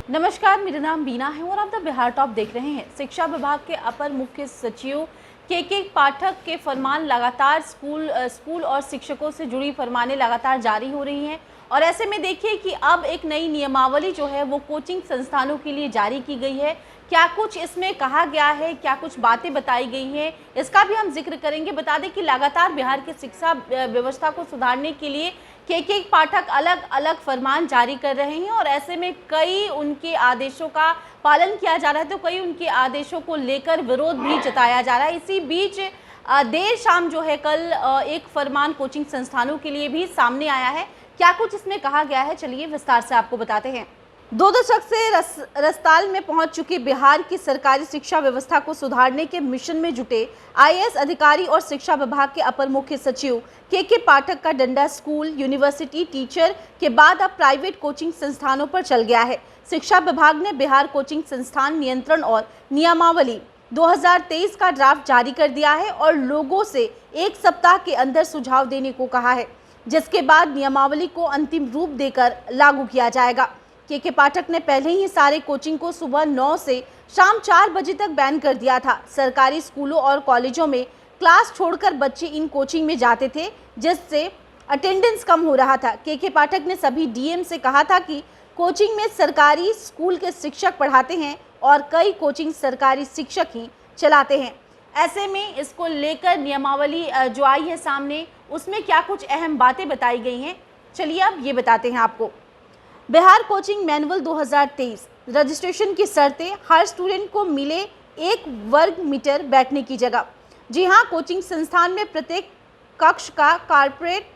नमस्कार, मेरा नाम बीना है और आप द बिहार टॉप देख रहे हैं। शिक्षा विभाग के अपर मुख्य सचिव के पाठक के फरमान लगातार स्कूल और शिक्षकों से जुड़ी फरमानें लगातार जारी हो रही हैं और ऐसे में देखिए कि अब एक नई नियमावली जो है वो कोचिंग संस्थानों के लिए जारी की गई है। क्या कुछ इसमें कहा गया है, क्या कुछ बातें बताई गई हैं, इसका भी हम जिक्र करेंगे। बता दें कि लगातार बिहार की शिक्षा व्यवस्था को सुधारने के लिए के पाठक अलग अलग फरमान जारी कर रहे हैं और ऐसे में कई उनके आदेशों का पालन किया जा रहा है तो कई उनके आदेशों को लेकर विरोध भी जताया जा रहा है। इसी बीच देर शाम जो है कल एक फरमान कोचिंग संस्थानों के लिए भी सामने आया है। क्या कुछ इसमें कहा गया है, चलिए विस्तार से आपको बताते हैं। 2 दशक से रसताल में पहुंच चुकी बिहार की सरकारी शिक्षा व्यवस्था को सुधारने के मिशन में जुटे आईएएस अधिकारी और शिक्षा विभाग के अपर मुख्य सचिव के पाठक का डंडा स्कूल, यूनिवर्सिटी, टीचर के बाद अब प्राइवेट कोचिंग संस्थानों पर चल गया है। शिक्षा विभाग ने बिहार कोचिंग संस्थान नियंत्रण और नियमावली 2023 का ड्राफ्ट जारी कर दिया है और लोगों से 1 सप्ताह के अंदर सुझाव देने को कहा है, जिसके बाद नियमावली को अंतिम रूप देकर लागू किया जाएगा। के पाठक ने पहले ही सारे कोचिंग को सुबह 9 से शाम 4 बजे तक बैन कर दिया था। सरकारी स्कूलों और कॉलेजों में क्लास छोड़कर बच्चे इन कोचिंग में जाते थे, जिससे अटेंडेंस कम हो रहा था। के पाठक ने सभी डीएम से कहा था कि कोचिंग में सरकारी स्कूल के शिक्षक पढ़ाते हैं और कई कोचिंग सरकारी शिक्षक ही चलाते हैं। ऐसे में इसको लेकर नियमावली जो आई है सामने, उसमें क्या कुछ अहम बातें बताई गई हैं, चलिए अब ये बताते हैं आपको। बिहार कोचिंग मैनुअल 2023 रजिस्ट्रेशन की शर्तें, हर स्टूडेंट को मिले 1 वर्ग मीटर बैठने की जगह। जी हाँ, कोचिंग संस्थान में प्रत्येक कक्ष का कॉर्पोरेट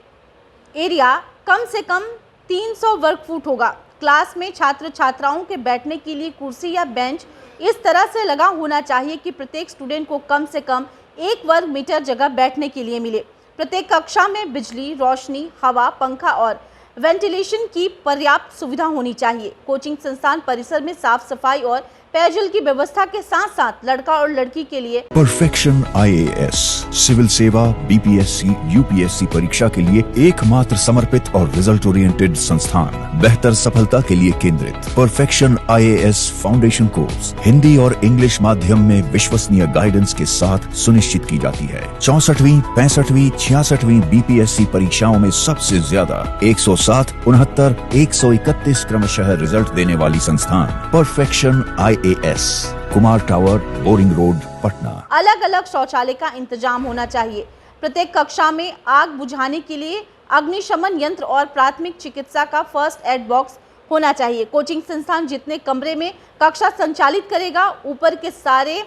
एरिया कम से कम 300 वर्ग फुट होगा। क्लास में छात्र छात्राओं के बैठने के लिए कुर्सी या बेंच इस तरह से लगा होना चाहिए कि प्रत्येक स्टूडेंट को कम से कम 1 वर्ग मीटर जगह बैठने के लिए मिले। प्रत्येक कक्षा में बिजली, रोशनी, हवा, पंखा और वेंटिलेशन की पर्याप्त सुविधा होनी चाहिए। कोचिंग संस्थान परिसर में साफ सफाई और पेयजल की व्यवस्था के साथ साथ लड़का और लड़की के लिए परफेक्शन आईएएस सिविल सेवा, बीपीएससी, यूपीएससी परीक्षा के लिए एकमात्र समर्पित और रिजल्ट ओरिएंटेड संस्थान, बेहतर सफलता के लिए केंद्रित। Perfection IAS foundation course Hindi और इंग्लिश माध्यम में विश्वसनीय गाइडेंस के साथ सुनिश्चित की जाती है। 64वीं, 65वीं, 66वीं बीपीएससी परीक्षाओं में सबसे ज्यादा 107, 69, 131 क्रमशः रिजल्ट देने वाली संस्थान perfection IAS, Kumar tower, boring road, Patna. अलग अलग शौचालय का इंतजाम होना चाहिए। प्रत्येक कक्षा में आग बुझाने के लिए अग्निशमन यंत्र और प्राथमिक चिकित्सा का फर्स्ट एड बॉक्स होना चाहिए। कोचिंग संस्थान जितने कमरे में कक्षा संचालित करेगा, ऊपर के सारे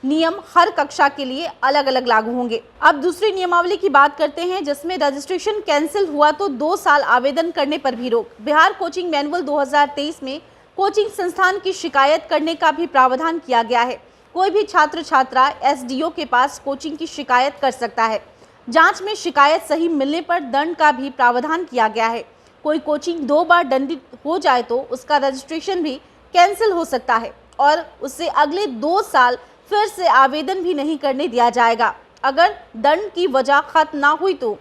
नियम हर कक्षा के लिए अलग अलग लागू होंगे। अब दूसरी नियमावली की बात करते हैं, जिसमें रजिस्ट्रेशन कैंसिल हुआ तो 2 साल आवेदन करने पर भी रोक। बिहार कोचिंग मैनुअल 2023 में कोचिंग संस्थान की शिकायत करने का भी प्रावधान किया गया है। कोई भी छात्र छात्रा एसडीओ के पास कोचिंग की शिकायत कर सकता है। जांच में शिकायत सही मिलने पर दंड का भी प्रावधान किया गया है। कोई कोचिंग 2 बार दंडित हो जाए तो उसका रजिस्ट्रेशन भी कैंसिल हो सकता है और उससे अगले 2 साल फिर से आवेदन भी नहीं करने दिया जाएगा। अगर दंड की वजह खत्म ना हुई तो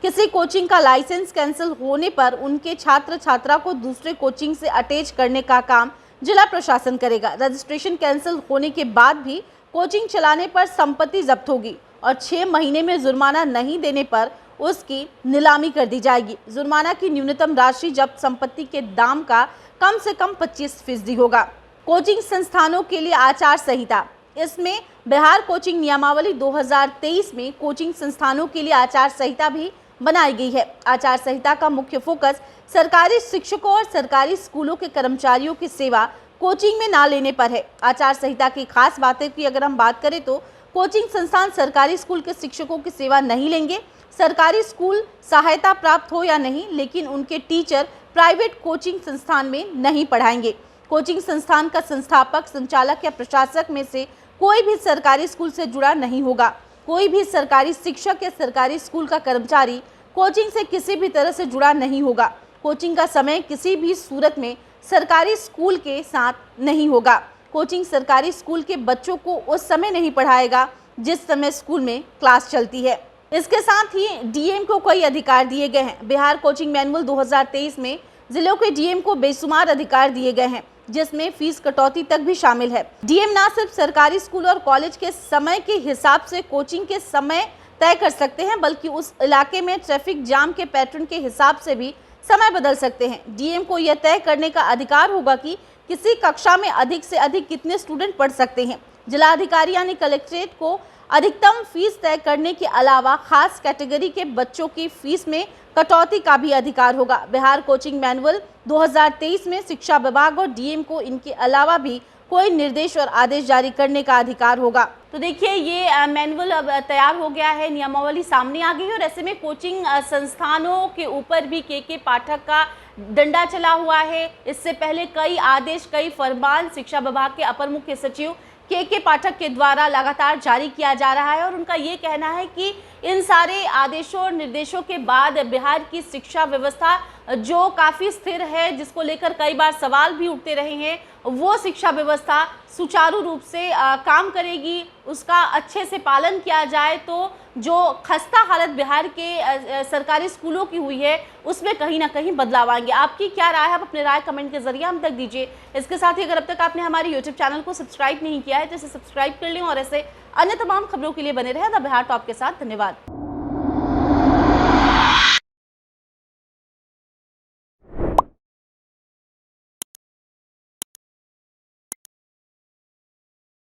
किसी कोचिंग का लाइसेंस कैंसिल होने पर उनके छात्र छात्रा को दूसरे कोचिंग से अटैच करने का काम जिला प्रशासन करेगा। रजिस्ट्रेशन कैंसिल होने के बाद भी कोचिंग चलाने पर संपत्ति जब्त होगी और 6 महीने में जुर्माना नहीं देने पर उसकी नीलामी कर दी जाएगी। जुर्माना की न्यूनतम राशि जब्त संपत्ति के दाम का कम से कम 25% होगा। कोचिंग संस्थानों के लिए आचार संहिता, इसमें बिहार कोचिंग नियमावली 2023 में कोचिंग संस्थानों के लिए आचार संहिता भी बनाई गई है। आचार संहिता का मुख्य फोकस सरकारी शिक्षकों और सरकारी स्कूलों के कर्मचारियों की सेवा कोचिंग में ना लेने पर है। आचार संहिता की खास बातें की अगर हम बात करें तो कोचिंग संस्थान सरकारी स्कूल के शिक्षकों की सेवा नहीं लेंगे। सरकारी स्कूल सहायता प्राप्त हो या नहीं, लेकिन उनके टीचर प्राइवेट कोचिंग संस्थान में नहीं पढ़ाएंगे। कोचिंग संस्थान का संस्थापक, संचालक या प्रशासक में से कोई भी सरकारी स्कूल से जुड़ा नहीं होगा। कोई भी सरकारी शिक्षक या सरकारी स्कूल का कर्मचारी कोचिंग से किसी भी तरह से जुड़ा नहीं होगा। कोचिंग का समय किसी भी सूरत में सरकारी स्कूल के साथ नहीं होगा। कोचिंग सरकारी स्कूल के बच्चों को उस समय नहीं पढ़ाएगा जिस समय स्कूल में क्लास चलती है। इसके साथ ही डीएम को कई अधिकार दिए गए हैं। बिहार कोचिंग मैनुअल 2023 में जिलों के डीएम को बेशुमार अधिकार दिए गए हैं, जिसमें फीस कटौती तक भी शामिल है। डीएम न सिर्फ सरकारी स्कूल और कॉलेज के समय के हिसाब से कोचिंग के समय तय कर सकते हैं, बल्कि उस इलाके में ट्रैफिक जाम के पैटर्न के हिसाब से भी समय बदल सकते हैं। डीएम को यह तय करने का अधिकार होगा कि किसी कक्षा में अधिक से अधिक कितने स्टूडेंट पढ़ सकते हैं। जिला अधिकारी यानी कलेक्ट्रेट को अधिकतम फीस तय करने के अलावा खास कैटेगरी के बच्चों की फीस में कटौती का भी अधिकार होगा। बिहार कोचिंग मैनुअल 2023 में शिक्षा विभाग और डीएम को इनके अलावा भी कोई निर्देश और आदेश जारी करने का अधिकार होगा। तो देखिए, ये मैनुअल अब तैयार हो गया है, नियमावली सामने आ गई है और ऐसे में कोचिंग संस्थानों के ऊपर भी के पाठक का डंडा चला हुआ है। इससे पहले कई आदेश, कई फरमान शिक्षा विभाग के अपर मुख्य सचिव के पाठक के द्वारा लगातार जारी किया जा रहा है और उनका ये कहना है कि इन सारे आदेशों और निर्देशों के बाद बिहार की शिक्षा व्यवस्था जो काफ़ी स्थिर है, जिसको लेकर कई बार सवाल भी उठते रहे हैं, वो शिक्षा व्यवस्था सुचारू रूप से काम करेगी। उसका अच्छे से पालन किया जाए तो जो खस्ता हालत बिहार के सरकारी स्कूलों की हुई है, उसमें कहीं ना कहीं बदलाव आएंगे। आपकी क्या राय है? आप अपने राय कमेंट के जरिए हम तक दीजिए। इसके साथ ही अगर अब तक आपने हमारे YouTube चैनल को सब्सक्राइब नहीं किया है तो इसे सब्सक्राइब कर लें और ऐसे अन्य तमाम खबरों के लिए बने रहे द बिहार टॉप के साथ। धन्यवाद।